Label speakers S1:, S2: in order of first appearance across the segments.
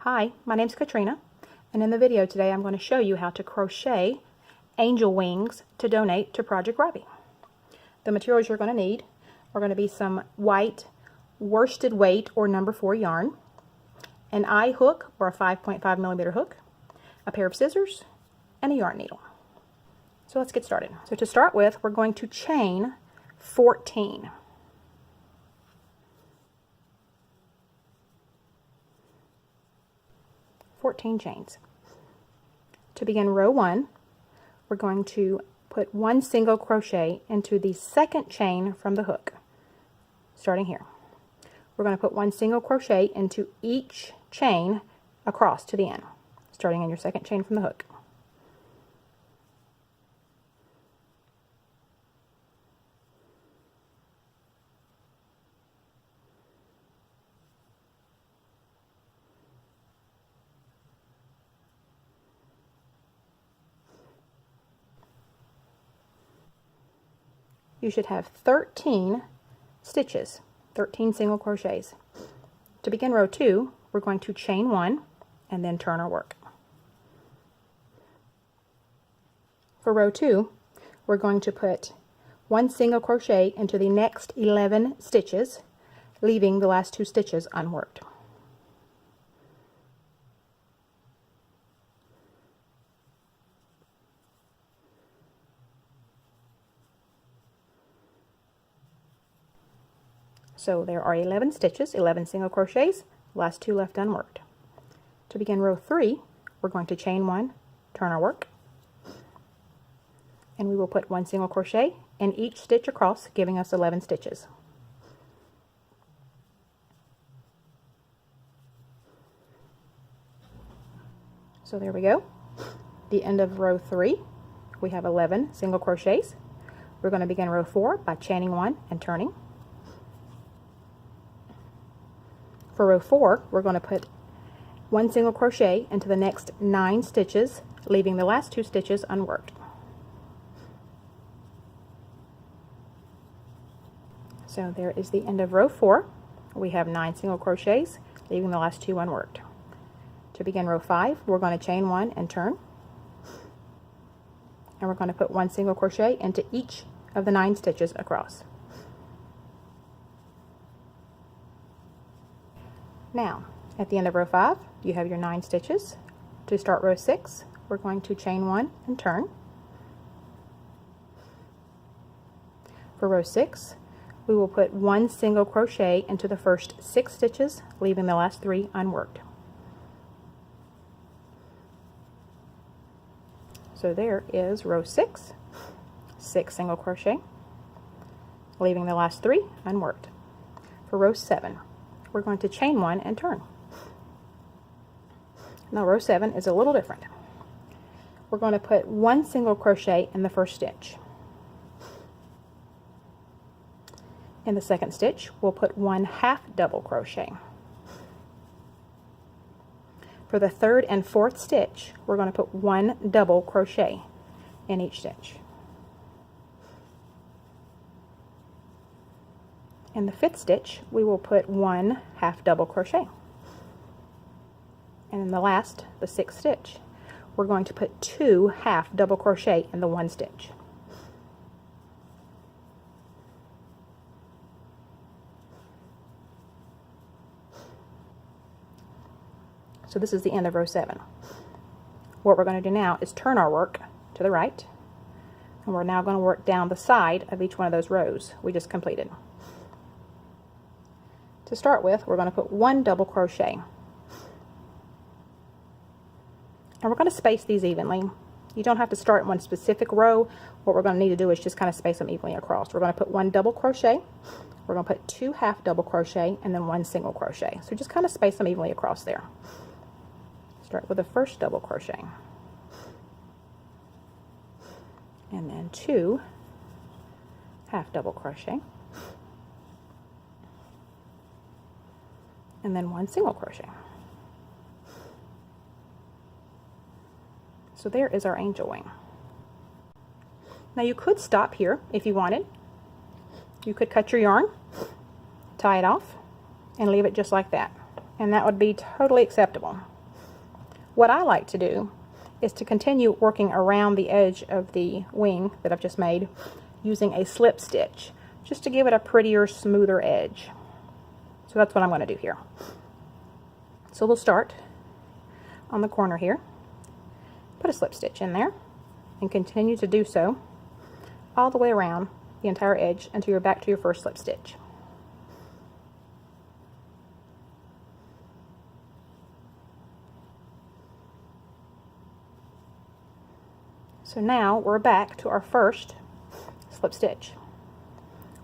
S1: Hi, my name's Katrina, and in the video today I'm going to show you how to crochet angel wings to donate to Project Robby. The materials you're going to need are going to be some white worsted weight or number 4 yarn, an eye hook or a 5.5 millimeter hook, a pair of scissors, and a yarn needle. So let's get started. So to start with, we're going to chain 14. Chains. To begin row 1, we're going to put 1 single crochet into the second chain from the hook, starting here. We're going to put 1 single crochet into each chain across to the end, starting in your second chain from the hook. You should have 13 stitches, 13 single crochets. To begin row 2, we're going to chain 1 and then turn our work. For row 2, we're going to put 1 single crochet into the next 11 stitches, leaving the last 2 stitches unworked. So there are 11 stitches, 11 single crochets, last 2 left unworked. To begin row 3, we're going to chain 1, turn our work, and we will put 1 single crochet in each stitch across, giving us 11 stitches. So there we go. The end of row 3, we have 11 single crochets. We're going to begin row 4 by chaining 1 and turning. For row 4, we're going to put 1 single crochet into the next 9 stitches, leaving the last 2 stitches unworked. So there is the end of row 4. We have 9 single crochets, leaving the last 2 unworked. To begin row 5, we're going to chain 1 and turn. And we're going to put 1 single crochet into each of the 9 stitches across. Now, at the end of row 5, you have your 9 stitches. To start row 6, we're going to chain 1 and turn. For row 6, we will put 1 single crochet into the first 6 stitches, leaving the last 3 unworked. So there is row 6, 6 single crochet, leaving the last 3 unworked. For row 7, we're going to chain 1 and turn. Now row 7 is a little different. We're going to put 1 single crochet in the first stitch. In the second stitch, we'll put 1 half double crochet. For the third and fourth stitch, we're going to put 1 double crochet in each stitch. In the fifth stitch, we will put 1 half double crochet. And in the last, the sixth stitch, we're going to put 2 half double crochet in the 1 stitch. So this is the end of row 7. What we're going to do now is turn our work to the right, and we're now going to work down the side of each one of those rows we just completed. To start with, we're going to put 1 double crochet. And we're going to space these evenly. You don't have to start in one specific row. What we're going to need to do is just kind of space them evenly across. We're going to put 1 double crochet. We're going to put 2 half double crochet and then 1 single crochet. So just kind of space them evenly across there. Start with the first double crochet. And then 2 half double crochet. And then 1 single crochet. So there is our angel wing. Now you could stop here if you wanted. You could cut your yarn, tie it off, and leave it just like that. And that would be totally acceptable. What I like to do is to continue working around the edge of the wing that I've just made using a slip stitch, just to give it a prettier, smoother edge. So that's what I'm going to do here. So we'll start on the corner here, put a slip stitch in there, and continue to do so all the way around the entire edge until you're back to your first slip stitch. So now we're back to our first slip stitch.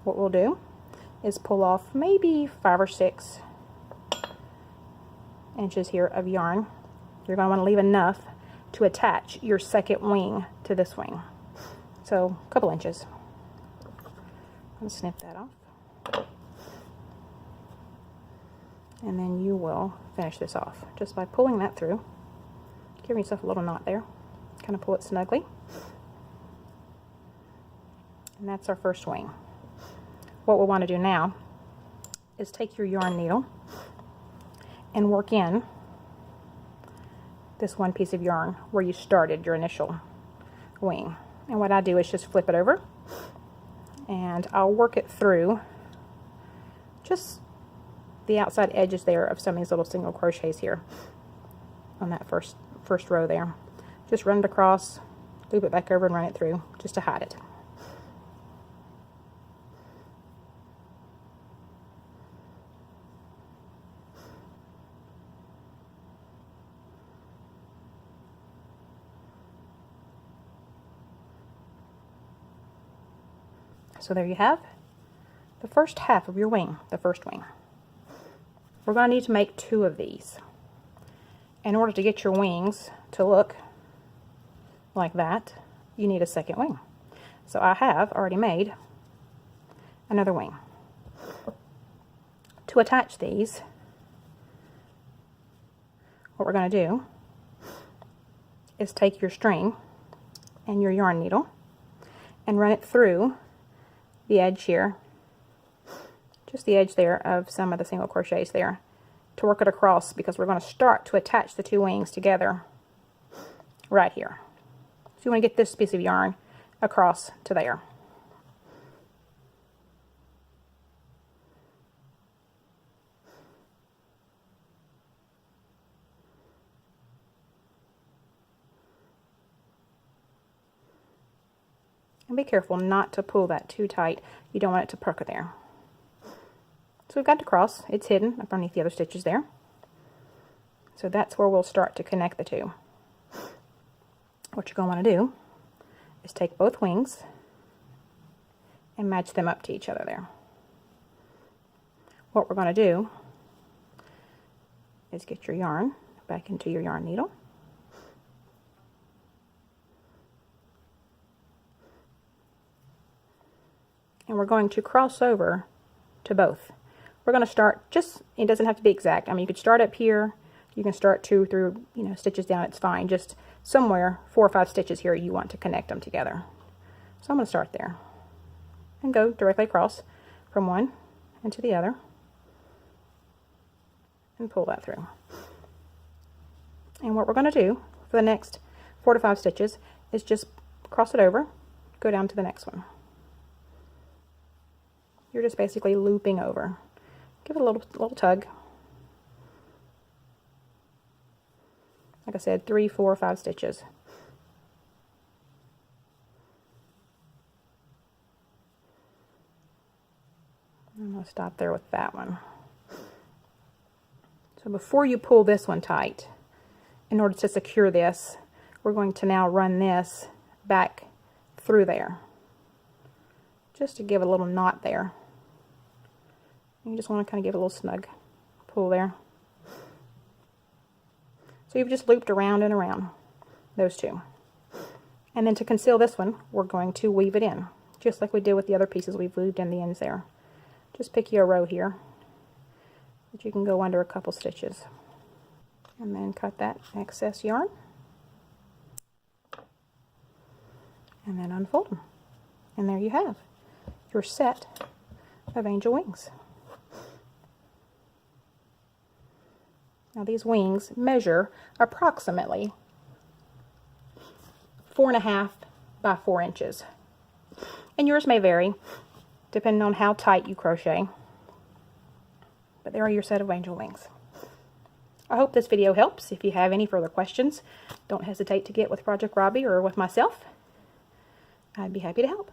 S1: What we'll do is pull off maybe 5 or 6 inches here of yarn. You're going to want to leave enough to attach your second wing to this wing. So a couple inches. I'm going to snip that off. And then you will finish this off just by pulling that through. Give yourself a little knot there. Kind of pull it snugly. And that's our first wing. What we'll want to do now is take your yarn needle and work in this one piece of yarn where you started your initial wing. And what I do is just flip it over, and I'll work it through just the outside edges there of some of these little single crochets here on that first row there. Just run it across, loop it back over, and run it through just to hide it. So there you have the first half of your wing, the first wing. We're going to need to make 2 of these. In order to get your wings to look like that, you need a second wing. So I have already made another wing. To attach these, what we're going to do is take your string and your yarn needle and run it through the edge here, just the edge there of some of the single crochets there, to work it across, because we're going to start to attach the 2 wings together right here. So you want to get this piece of yarn across to there. And be careful not to pull that too tight. You don't want it to pucker there. So we've got the cross. It's hidden underneath the other stitches there. So that's where we'll start to connect the 2. What you're going to want to do is take both wings and match them up to each other there. What we're going to do is get your yarn back into your yarn needle. And we're going to cross over to both. We're going to start just, it doesn't have to be exact. I mean, you could start up here, you can start 2 through, stitches down, it's fine. Just somewhere 4 or 5 stitches here, you want to connect them together. So I'm going to start there and go directly across from one into the other and pull that through. And what we're going to do for the next 4 to 5 stitches is just cross it over, go down to the next one. You're just basically looping over. Give it a little tug. Like I said, 3, 4, 5 stitches. I'm going to stop there with that one. So before you pull this one tight, in order to secure this, we're going to now run this back through there, just to give it a little knot there. You just want to kind of give it a little snug pull there. So you've just looped around and around those 2. And then to conceal this one, we're going to weave it in, just like we did with the other pieces. We've weaved in the ends there. Just pick you a row here that you can go under a couple stitches. And then cut that excess yarn. And then unfold them. And there you have your set of angel wings. Now these wings measure approximately 4.5 by 4 inches. And yours may vary depending on how tight you crochet. But there are your set of angel wings. I hope this video helps. If you have any further questions, don't hesitate to get with Project Robby or with myself. I'd be happy to help.